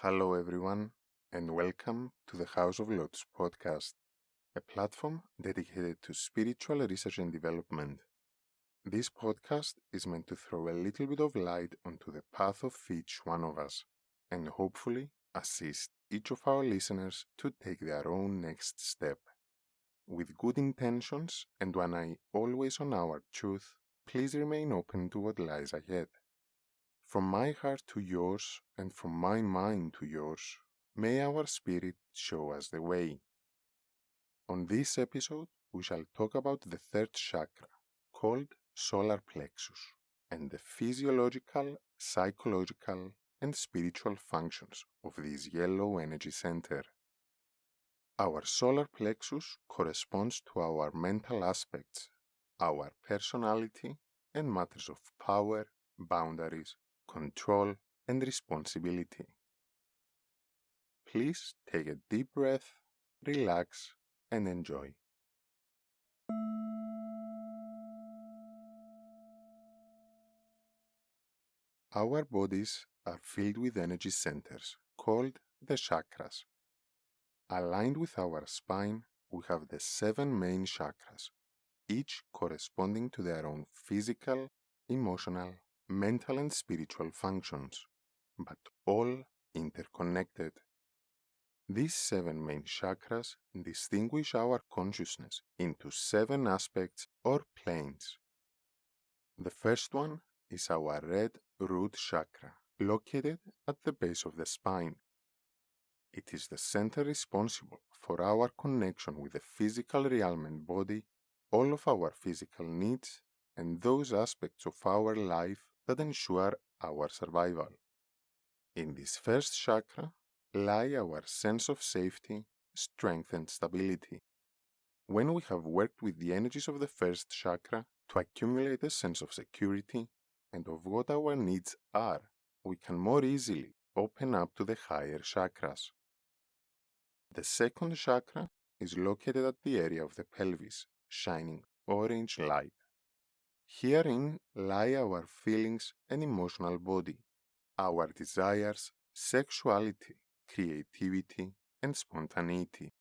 Hello, everyone, and welcome to the House of Lotus podcast, a platform dedicated to spiritual research and development. This podcast is meant to throw a little bit of light onto the path of each one of us and hopefully assist each of our listeners to take their own next step. With good intentions and one eye always on our truth, please remain open to what lies ahead. From my heart to yours, and from my mind to yours, may our spirit show us the way. On this episode, we shall talk about the third chakra, called solar plexus, and the physiological, psychological, and spiritual functions of this yellow energy center. Our solar plexus corresponds to our mental aspects, our personality, and matters of power, boundaries, control, and responsibility. Please take a deep breath, relax, and enjoy. Our bodies are filled with energy centers called the chakras. Aligned with our spine, we have the 7 main chakras, each corresponding to their own physical, emotional, mental, and spiritual functions, but all interconnected. These 7 main chakras distinguish our consciousness into 7 aspects or planes. The first one is our red root chakra, located at the base of the spine. It is the center responsible for our connection with the physical realm and body, all of our physical needs, and those aspects of our life that ensure our survival. In this first chakra lie our sense of safety, strength, and stability. When we have worked with the energies of the first chakra to accumulate a sense of security and of what our needs are, we can more easily open up to the higher chakras. The second chakra is located at the area of the pelvis, shining orange light. Herein lie our feelings and emotional body, our desires, sexuality, creativity, and spontaneity.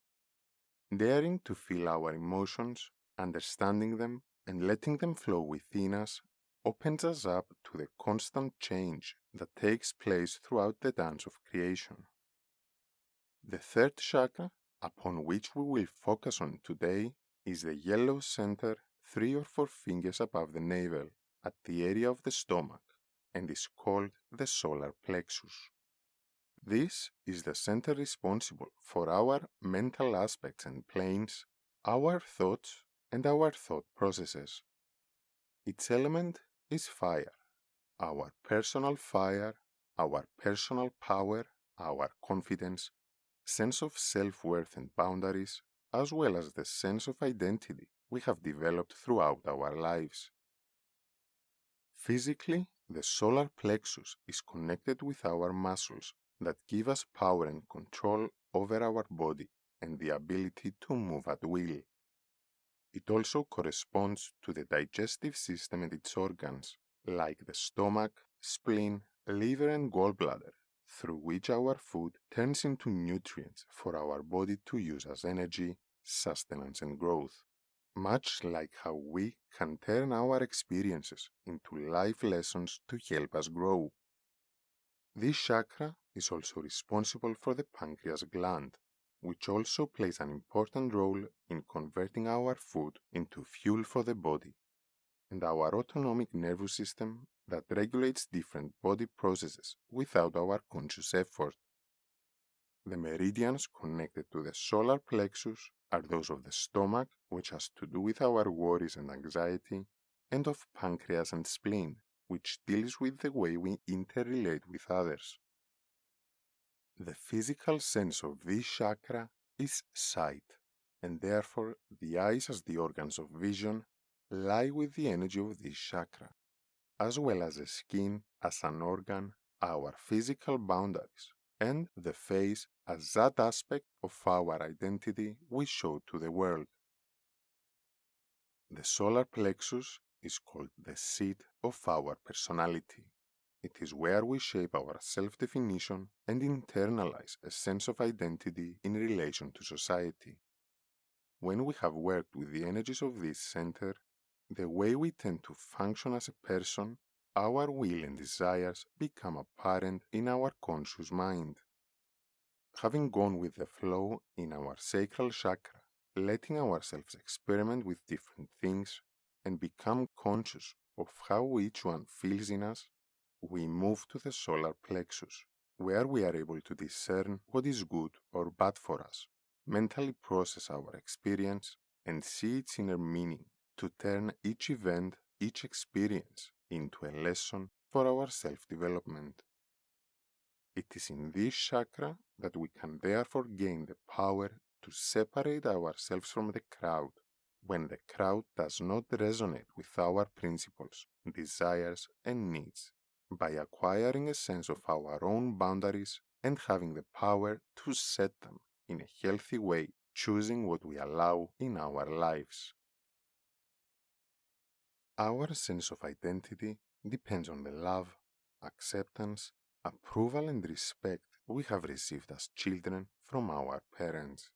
Daring to feel our emotions, understanding them, and letting them flow within us opens us up to the constant change that takes place throughout the dance of creation. The third chakra, upon which we will focus on today, is the yellow center 3 or 4 fingers above the navel, at the area of the stomach, and is called the solar plexus. This is the center responsible for our mental aspects and planes, our thoughts, and our thought processes. Its element is fire, our personal fire, our personal power, our confidence, sense of self-worth and boundaries, as well as the sense of identity we have developed throughout our lives. Physically, the solar plexus is connected with our muscles that give us power and control over our body and the ability to move at will. It also corresponds to the digestive system and its organs, like the stomach, spleen, liver, and gallbladder, through which our food turns into nutrients for our body to use as energy, sustenance, and growth. Much like how we can turn our experiences into life lessons to help us grow. This chakra is also responsible for the pancreas gland, which also plays an important role in converting our food into fuel for the body, and our autonomic nervous system that regulates different body processes without our conscious effort. The meridians connected to the solar plexus are those of the stomach, which has to do with our worries and anxiety, and of pancreas and spleen, which deals with the way we interrelate with others. The physical sense of this chakra is sight, and therefore the eyes as the organs of vision lie with the energy of this chakra, as well as the skin as an organ, our physical boundaries, and the face as that aspect of our identity we show to the world. The solar plexus is called the seat of our personality. It is where we shape our self-definition and internalize a sense of identity in relation to society. When we have worked with the energies of this center, the way we tend to function as a person, our will and desires become apparent in our conscious mind. Having gone with the flow in our sacral chakra, letting ourselves experiment with different things and become conscious of how each one feels in us, we move to the solar plexus, where we are able to discern what is good or bad for us, mentally process our experience, and see its inner meaning to turn each event, each experience into a lesson for our self-development. It is in this chakra that we can therefore gain the power to separate ourselves from the crowd when the crowd does not resonate with our principles, desires, and needs, by acquiring a sense of our own boundaries and having the power to set them in a healthy way, choosing what we allow in our lives. Our sense of identity depends on the love, acceptance, approval, and respect we have received as children from our parents.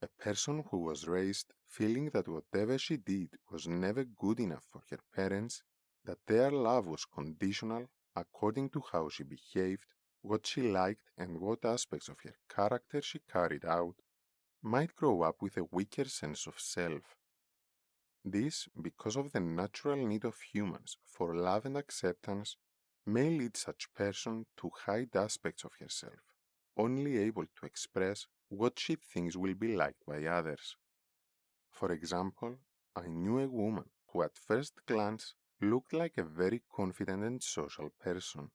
A person who was raised feeling that whatever she did was never good enough for her parents, that their love was conditional according to how she behaved, what she liked, and what aspects of her character she carried out, might grow up with a weaker sense of self. This, because of the natural need of humans for love and acceptance, may lead such person to hide aspects of herself, only able to express what she thinks will be liked by others. For example, I knew a woman who at first glance looked like a very confident and social person,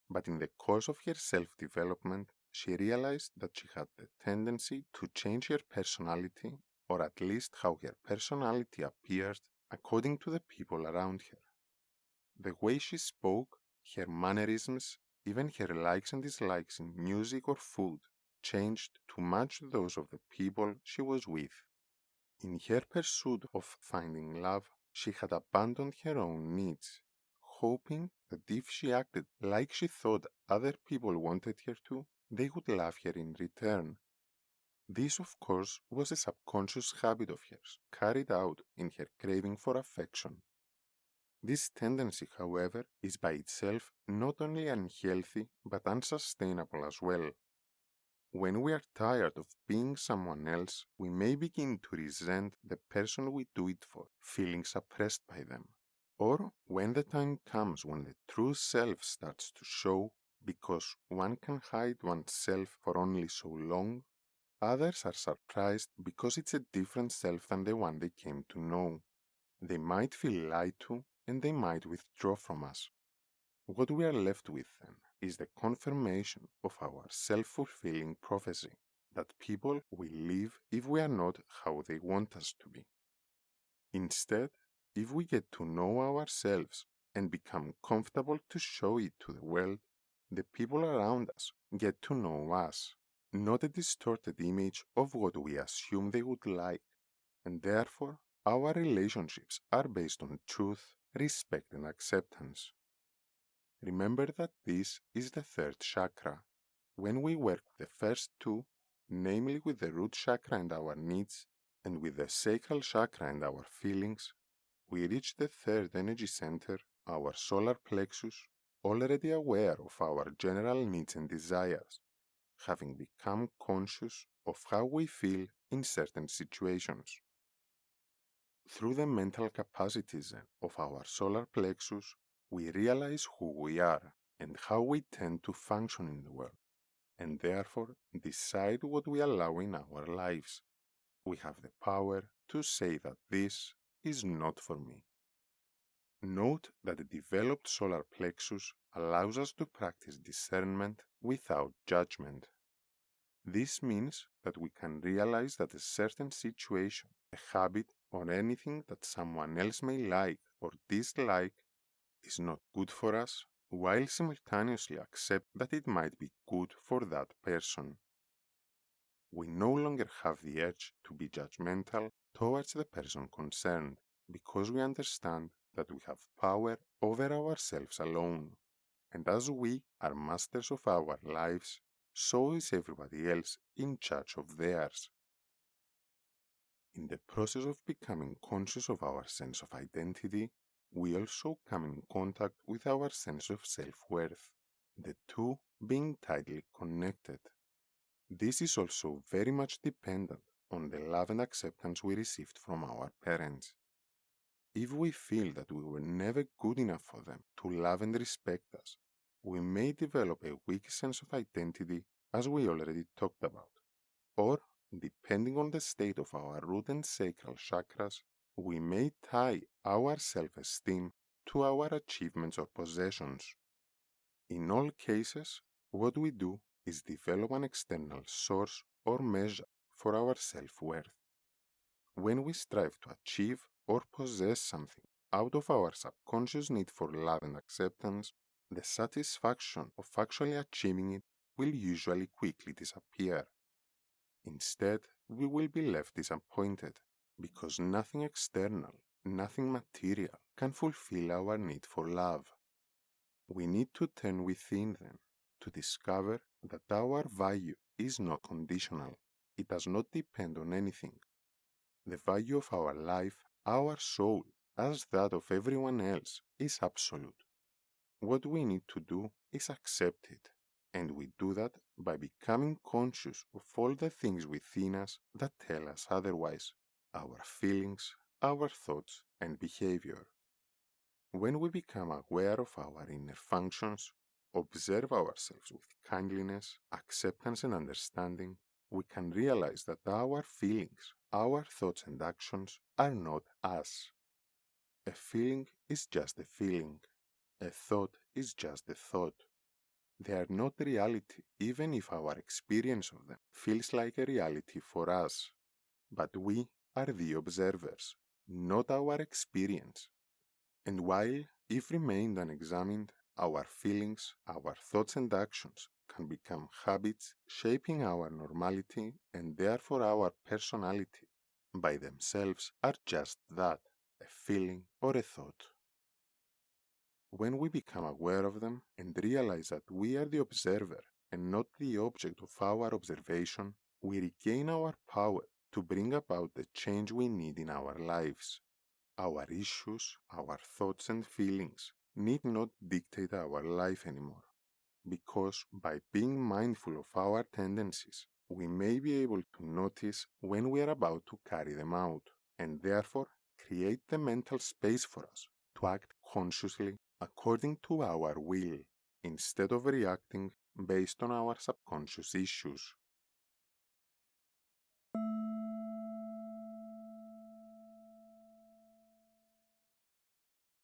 but in the course of her self-development, she realized that she had the tendency to change her personality, or at least how her personality appeared, according to the people around her. The way she spoke, her mannerisms, even her likes and dislikes in music or food, changed to match those of the people she was with. In her pursuit of finding love, she had abandoned her own needs, hoping that if she acted like she thought other people wanted her to, they would love her in return. This, of course, was a subconscious habit of hers, carried out in her craving for affection. This tendency, however, is by itself not only unhealthy but unsustainable as well. When we are tired of being someone else, we may begin to resent the person we do it for, feeling suppressed by them. Or when the time comes when the true self starts to show, because one can hide oneself for only so long, others are surprised because it's a different self than the one they came to know. They might feel lied to, and they might withdraw from us. What we are left with, then, is the confirmation of our self-fulfilling prophecy that people will leave if we are not how they want us to be. Instead, if we get to know ourselves and become comfortable to show it to the world, the people around us get to know us, not a distorted image of what we assume they would like, and therefore our relationships are based on truth, respect, and acceptance. Remember that this is the third chakra. When we work with the first two, namely with the root chakra and our needs, and with the sacral chakra and our feelings, we reach the third energy center, our solar plexus, already aware of our general needs and desires, having become conscious of how we feel in certain situations. Through the mental capacities of our solar plexus, we realize who we are and how we tend to function in the world, and therefore decide what we allow in our lives. We have the power to say that this is not for me. Note that the developed solar plexus allows us to practice discernment without judgment. This means that we can realize that a certain situation, a habit, or anything that someone else may like or dislike is not good for us, while simultaneously accept that it might be good for that person. We no longer have the urge to be judgmental towards the person concerned, because we understand that we have power over ourselves alone. And as we are masters of our lives, so is everybody else in charge of theirs. In the process of becoming conscious of our sense of identity, we also come in contact with our sense of self-worth, the two being tightly connected. This is also very much dependent on the love and acceptance we received from our parents. If we feel that we were never good enough for them to love and respect us, we may develop a weak sense of identity, as we already talked about. Or, depending on the state of our root and sacral chakras, we may tie our self-esteem to our achievements or possessions. In all cases, what we do is develop an external source or measure for our self-worth. When we strive to achieve or possess something out of our subconscious need for love and acceptance, the satisfaction of actually achieving it will usually quickly disappear. Instead, we will be left disappointed because nothing external, nothing material can fulfill our need for love. We need to turn within then to discover that our value is not conditional. It does not depend on anything. The value of our life, our soul, as that of everyone else, is absolute. What we need to do is accept it, and we do that by becoming conscious of all the things within us that tell us otherwise, our feelings, our thoughts, and behavior. When we become aware of our inner functions, observe ourselves with kindliness, acceptance, and understanding, we can realize that our feelings, our thoughts, and actions are not us. A feeling is just a feeling. A thought is just a thought. They are not reality, even if our experience of them feels like a reality for us. But we are the observers, not our experience. And while, if remained unexamined, our feelings, our thoughts and actions can become habits shaping our normality and therefore our personality, by themselves are just that, a feeling or a thought. When we become aware of them and realize that we are the observer and not the object of our observation, we regain our power to bring about the change we need in our lives. Our issues, our thoughts and feelings need not dictate our life anymore, because by being mindful of our tendencies, we may be able to notice when we are about to carry them out, and therefore create the mental space for us to act consciously according to our will, instead of reacting based on our subconscious issues.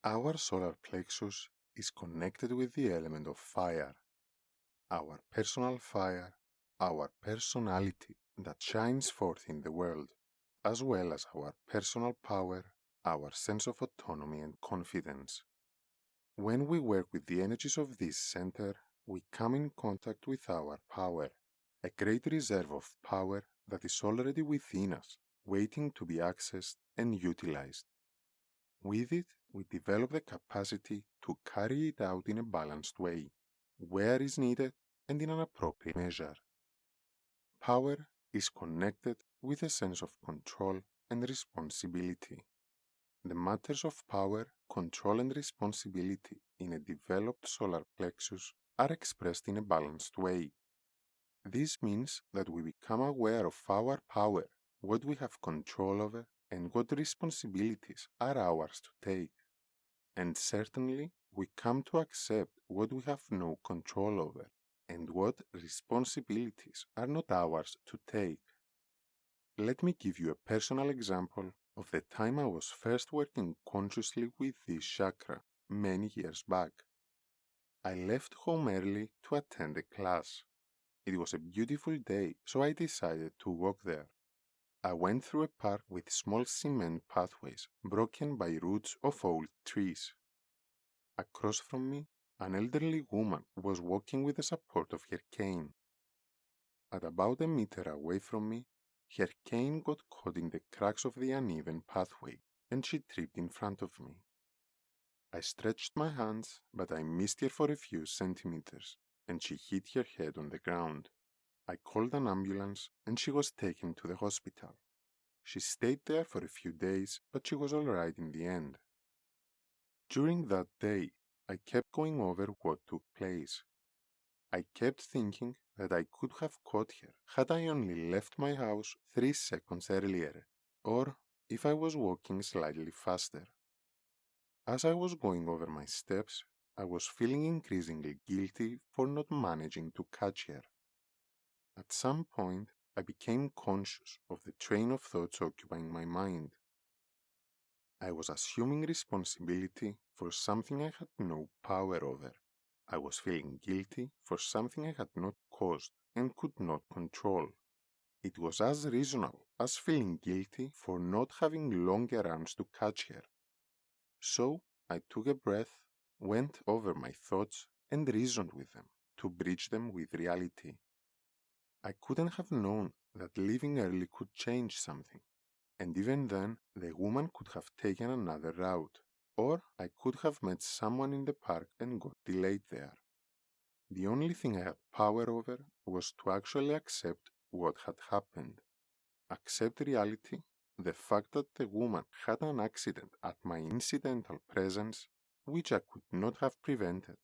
Our solar plexus is connected with the element of fire, our personal fire, our personality that shines forth in the world, as well as our personal power, our sense of autonomy and confidence. When we work with the energies of this center, we come in contact with our power, a great reserve of power that is already within us, waiting to be accessed and utilized. With it, we develop the capacity to carry it out in a balanced way, where is needed and in an appropriate measure. Power is connected with a sense of control and responsibility. The matters of power, control, and responsibility in a developed solar plexus are expressed in a balanced way. This means that we become aware of our power, what we have control over, and what responsibilities are ours to take. And certainly, we come to accept what we have no control over, and what responsibilities are not ours to take. Let me give you a personal example of the time I was first working consciously with this chakra many years back. I left home early to attend a class. It was a beautiful day, so I decided to walk there. I went through a park with small cement pathways broken by roots of old trees. Across from me, an elderly woman was walking with the support of her cane. At about a meter away from me, her cane got caught in the cracks of the uneven pathway, and she tripped in front of me. I stretched my hands, but I missed her for a few centimeters, and she hit her head on the ground. I called an ambulance, and she was taken to the hospital. She stayed there for a few days, but she was alright in the end. During that day, I kept going over what took place. I kept thinking that I could have caught her had I only left my house 3 seconds earlier, or if I was walking slightly faster. As I was going over my steps, I was feeling increasingly guilty for not managing to catch her. At some point, I became conscious of the train of thoughts occupying my mind. I was assuming responsibility for something I had no power over. I was feeling guilty for something I had not caused and could not control. It was as reasonable as feeling guilty for not having longer arms to catch her. So I took a breath, went over my thoughts, and reasoned with them to bridge them with reality. I couldn't have known that leaving early could change something, and even then the woman could have taken another route, or I could have met someone in the park and got delayed there. The only thing I had power over was to actually accept what had happened. Accept reality, the fact that the woman had an accident at my incidental presence, which I could not have prevented,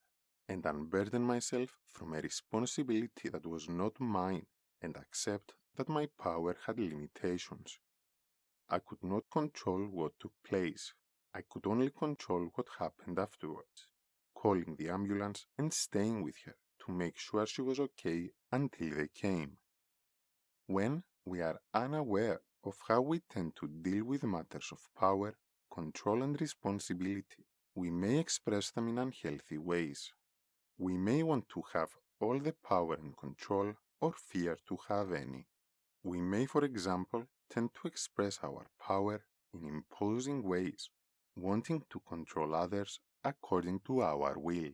and unburden myself from a responsibility that was not mine, and accept that my power had limitations. I could not control what took place. I could only control what happened afterwards, calling the ambulance and staying with her to make sure she was okay until they came. When we are unaware of how we tend to deal with matters of power, control, and responsibility, we may express them in unhealthy ways. We may want to have all the power and control or fear to have any. We may, for example, tend to express our power in imposing ways, wanting to control others according to our will.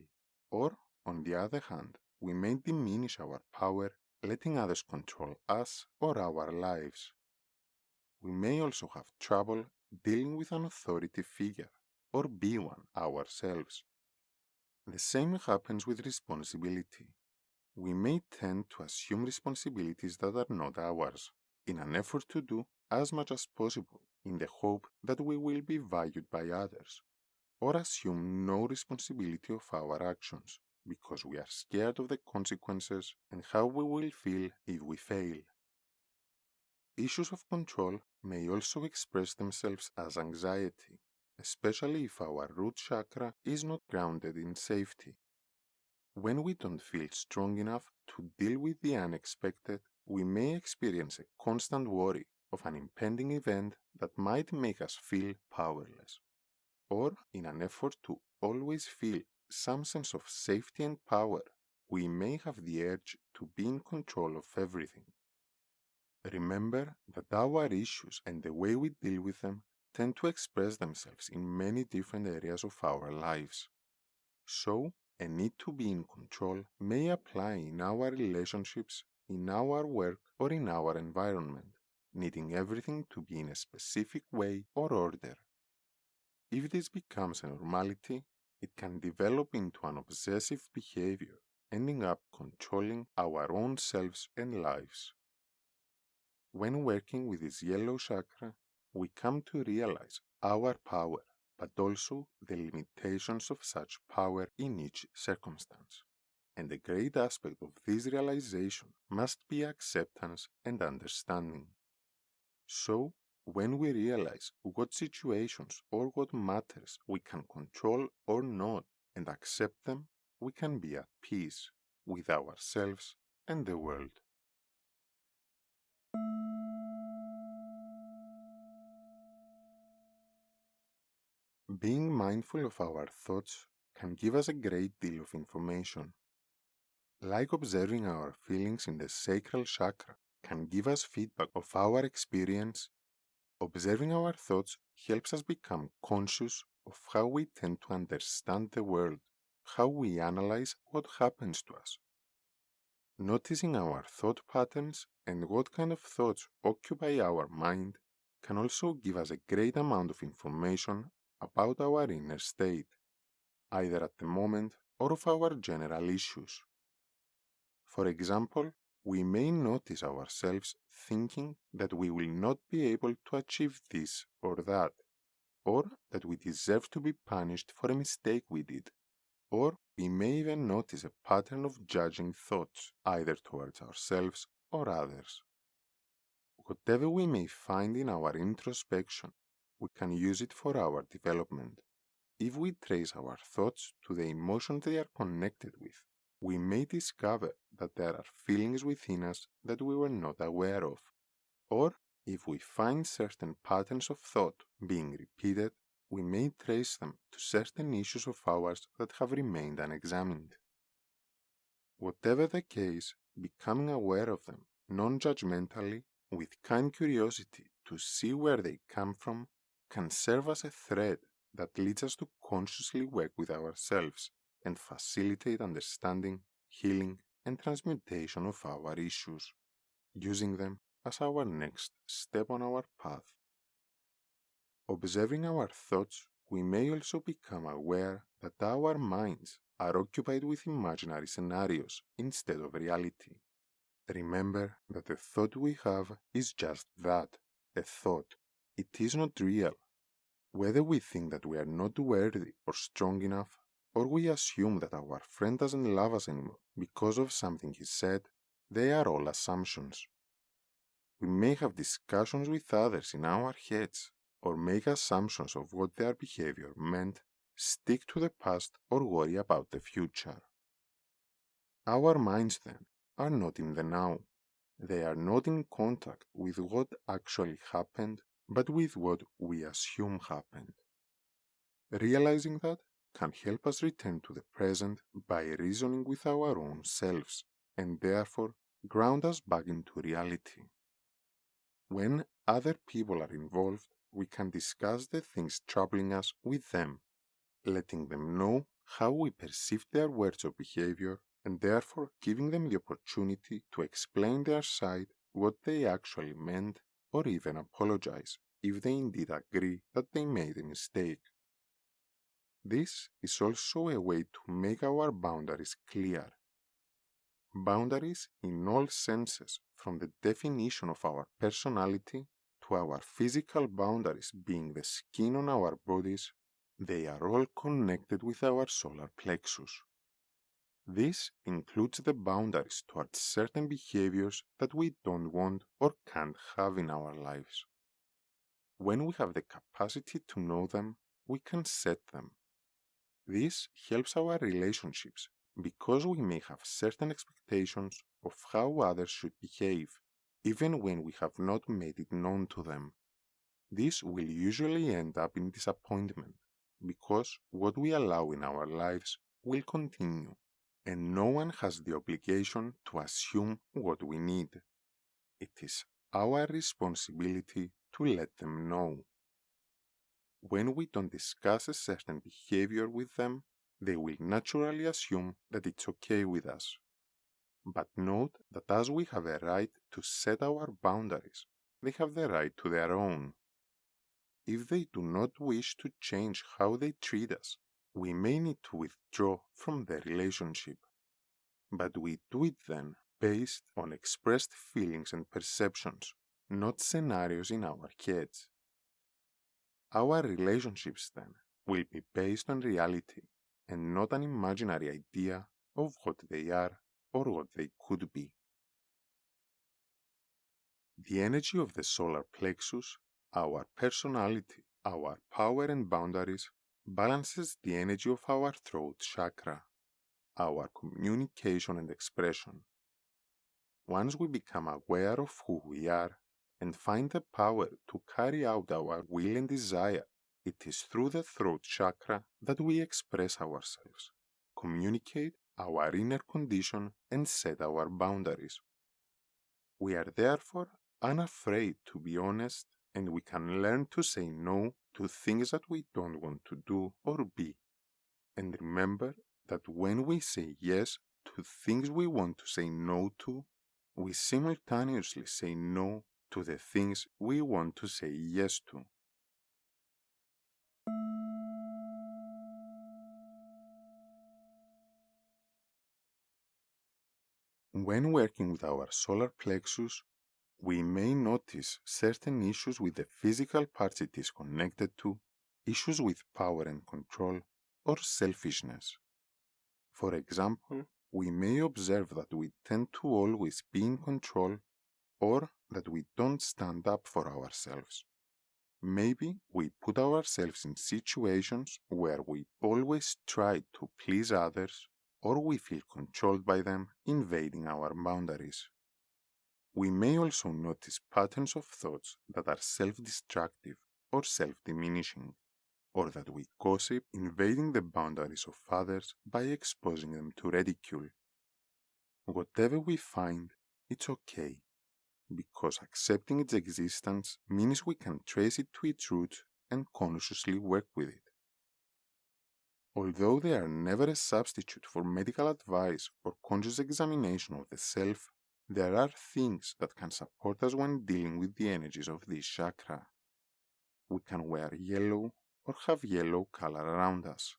Or, on the other hand, we may diminish our power, letting others control us or our lives. We may also have trouble dealing with an authority figure, or be one ourselves. The same happens with responsibility. We may tend to assume responsibilities that are not ours, in an effort to do as much as possible in the hope that we will be valued by others, or assume no responsibility of our actions because we are scared of the consequences and how we will feel if we fail. Issues of control may also express themselves as anxiety, especially if our root chakra is not grounded in safety. When we don't feel strong enough to deal with the unexpected, we may experience a constant worry of an impending event that might make us feel powerless. Or, in an effort to always feel some sense of safety and power, we may have the urge to be in control of everything. Remember that our issues and the way we deal with them tend to express themselves in many different areas of our lives. So, a need to be in control may apply in our relationships, in our work, or in our environment, needing everything to be in a specific way or order. If this becomes a normality, it can develop into an obsessive behavior, ending up controlling our own selves and lives. When working with this yellow chakra, we come to realize our power, but also the limitations of such power in each circumstance. And a great aspect of this realization must be acceptance and understanding. So, when we realize what situations or what matters we can control or not and accept them, we can be at peace with ourselves and the world. Being mindful of our thoughts can give us a great deal of information. Like observing our feelings in the sacral chakra can give us feedback of our experience, observing our thoughts helps us become conscious of how we tend to understand the world, how we analyze what happens to us. Noticing our thought patterns and what kind of thoughts occupy our mind can also give us a great amount of information about our inner state. either at the moment or of our general issues. For example, we may notice ourselves thinking that we will not be able to achieve this or that, or that we deserve to be punished for a mistake we did. Or we may even notice a pattern of judging thoughts, either towards ourselves or others. Whatever we may find in our introspection, we can use it for our development. If we trace our thoughts to the emotions they are connected with, we may discover that there are feelings within us that we were not aware of. Or, if we find certain patterns of thought being repeated, we may trace them to certain issues of ours that have remained unexamined. Whatever the case, becoming aware of them non-judgmentally, with kind curiosity to see where they come from, can serve as a thread that leads us to consciously work with ourselves and facilitate understanding, healing, and transmutation of our issues, using them as our next step on our path. Observing our thoughts, we may also become aware that our minds are occupied with imaginary scenarios instead of reality. Remember that the thought we have is just that, a thought. It is not real. Whether we think that we are not worthy or strong enough, or we assume that our friend doesn't love us anymore because of something he said, they are all assumptions. We may have discussions with others in our heads, or make assumptions of what their behavior meant, stick to the past, or worry about the future. Our minds, then, are not in the now. They are not in contact with what actually happened, but with what we assume happened. Realizing that can help us return to the present by reasoning with our own selves, and therefore ground us back into reality. When other people are involved, we can discuss the things troubling us with them, letting them know how we perceive their words or behavior, and therefore giving them the opportunity to explain their side, what they actually meant, or even apologize if they indeed agree that they made a mistake. This is also a way to make our boundaries clear. Boundaries in all senses, from the definition of our personality to our physical boundaries being the skin on our bodies, they are all connected with our solar plexus. This includes the boundaries towards certain behaviors that we don't want or can't have in our lives. When we have the capacity to know them, we can set them. This helps our relationships because we may have certain expectations of how others should behave, even when we have not made it known to them. This will usually end up in disappointment because what we allow in our lives will continue, and no one has the obligation to assume what we need. It is our responsibility to let them know. When we don't discuss a certain behavior with them, they will naturally assume that it's okay with us. But note that as we have a right to set our boundaries, they have the right to their own. If they do not wish to change how they treat us, we may need to withdraw from the relationship. But we do it then based on expressed feelings and perceptions, not scenarios in our heads. Our relationships then will be based on reality and not an imaginary idea of what they are or what they could be. The energy of the solar plexus, our personality, our power and boundaries, balances the energy of our throat chakra, our communication and expression. Once we become aware of who we are and find the power to carry out our will and desire, it is through the throat chakra that we express ourselves, communicate our inner condition, and set our boundaries. We are therefore unafraid to be honest, and we can learn to say no to things that we don't want to do or be. And remember that when we say yes to things we want to say no to, we simultaneously say no to the things we want to say yes to. When working with our solar plexus, we may notice certain issues with the physical parts it is connected to, issues with power and control, or selfishness. For example, we may observe that we tend to always be in control or that we don't stand up for ourselves. Maybe we put ourselves in situations where we always try to please others or we feel controlled by them, invading our boundaries. We may also notice patterns of thoughts that are self-destructive or self-diminishing, or that we gossip, invading the boundaries of others by exposing them to ridicule. Whatever we find, it's okay, because accepting its existence means we can trace it to its roots and consciously work with it. Although they are never a substitute for medical advice or conscious examination of the self, there are things that can support us when dealing with the energies of this chakra. We can wear yellow or have yellow color around us.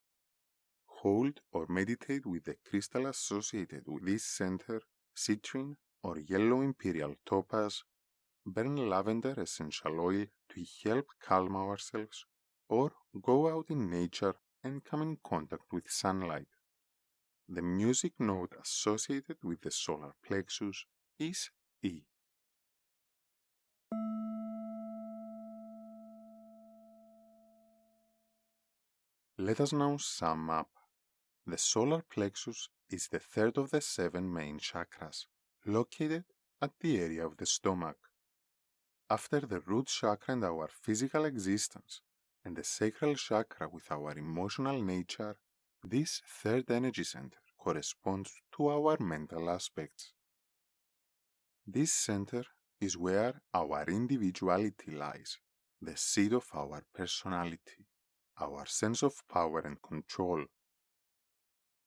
Hold or meditate with the crystal associated with this center, citrine or yellow imperial topaz. Burn lavender essential oil to help calm ourselves, or go out in nature and come in contact with sunlight. The music note associated with the solar plexus is E. Let us now sum up. The solar plexus is the third of the 7 main chakras, located at the area of the stomach. After the root chakra and our physical existence, and the sacral chakra with our emotional nature, this third energy center corresponds to our mental aspects. This center is where our individuality lies, the seat of our personality, our sense of power and control.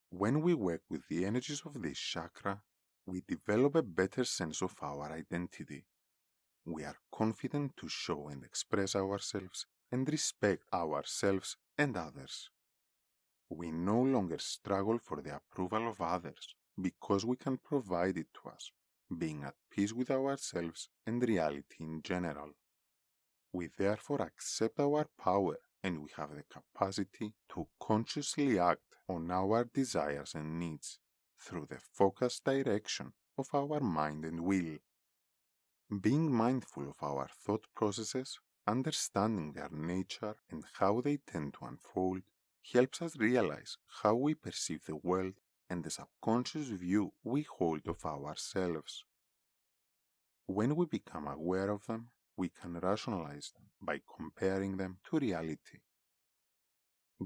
When we work with the energies of this chakra, we develop a better sense of our identity. We are confident to show and express ourselves and respect ourselves and others. We no longer struggle for the approval of others because we can provide it to us, being at peace with ourselves and reality in general. We therefore accept our power and we have the capacity to consciously act on our desires and needs through the focused direction of our mind and will. Being mindful of our thought processes, understanding their nature and how they tend to unfold, helps us realize how we perceive the world and the subconscious view we hold of ourselves. When we become aware of them, we can rationalize them by comparing them to reality.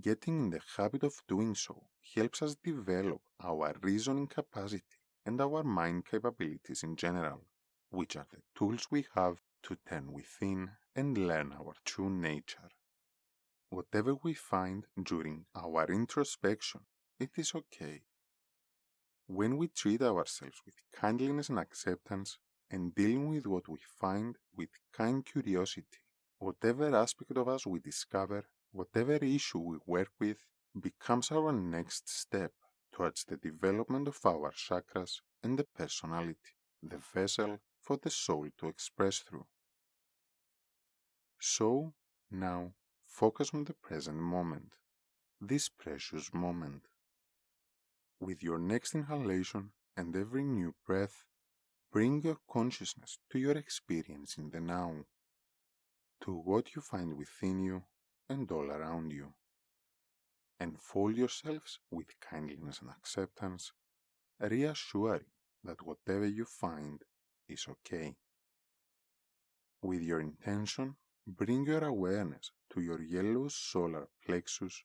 Getting in the habit of doing so helps us develop our reasoning capacity and our mind capabilities in general, which are the tools we have to turn within and learn our true nature. Whatever we find during our introspection, it is okay. When we treat ourselves with kindliness and acceptance and dealing with what we find with kind curiosity, whatever aspect of us we discover, whatever issue we work with, becomes our next step towards the development of our chakras and the personality, the vessel for the soul to express through. So, now, focus on the present moment, this precious moment. With your next inhalation and every new breath, bring your consciousness to your experience in the now, to what you find within you and all around you. Enfold yourselves with kindliness and acceptance, reassuring that whatever you find is okay. With your intention, bring your awareness to your yellow solar plexus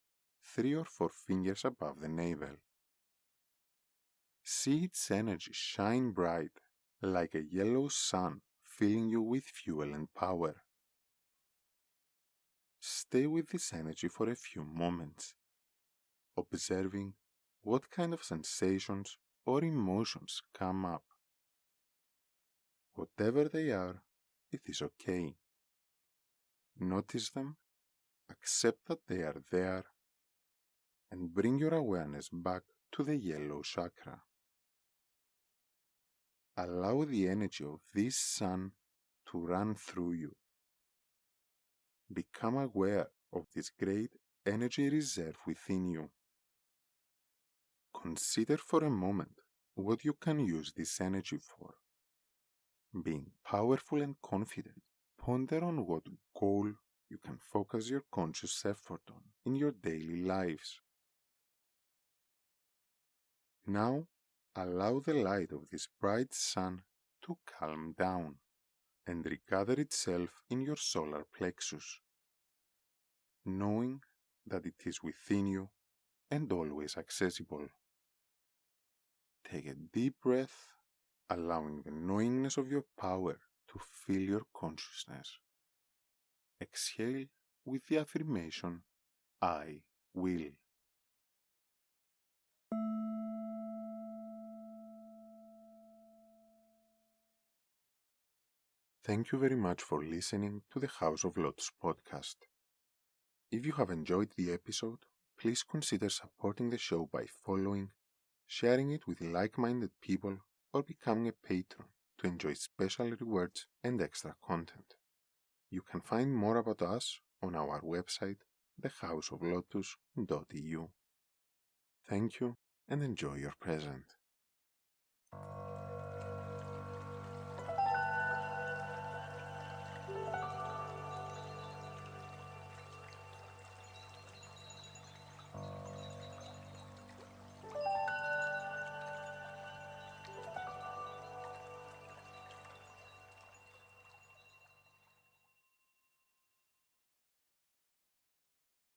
3 or 4 fingers above the navel. See its energy shine bright like a yellow sun, filling you with fuel and power. Stay with this energy for a few moments, observing what kind of sensations or emotions come up. Whatever they are, it is okay. Notice them, accept that they are there, and bring your awareness back to the yellow chakra. Allow the energy of this sun to run through you. Become aware of this great energy reserve within you. Consider for a moment what you can use this energy for. Being powerful and confident, ponder on what goal you can focus your conscious effort on in your daily lives. Now, allow the light of this bright sun to calm down and regather itself in your solar plexus, knowing that it is within you and always accessible. Take a deep breath, allowing the knowingness of your power to fill your consciousness. Exhale with the affirmation, I will. Thank you very much for listening to the House of Lotus podcast. If you have enjoyed the episode, please consider supporting the show by following, sharing it with like-minded people, or becoming a patron to enjoy special rewards and extra content. You can find more about us on our website, thehouseoflotus.eu. Thank you and enjoy your present.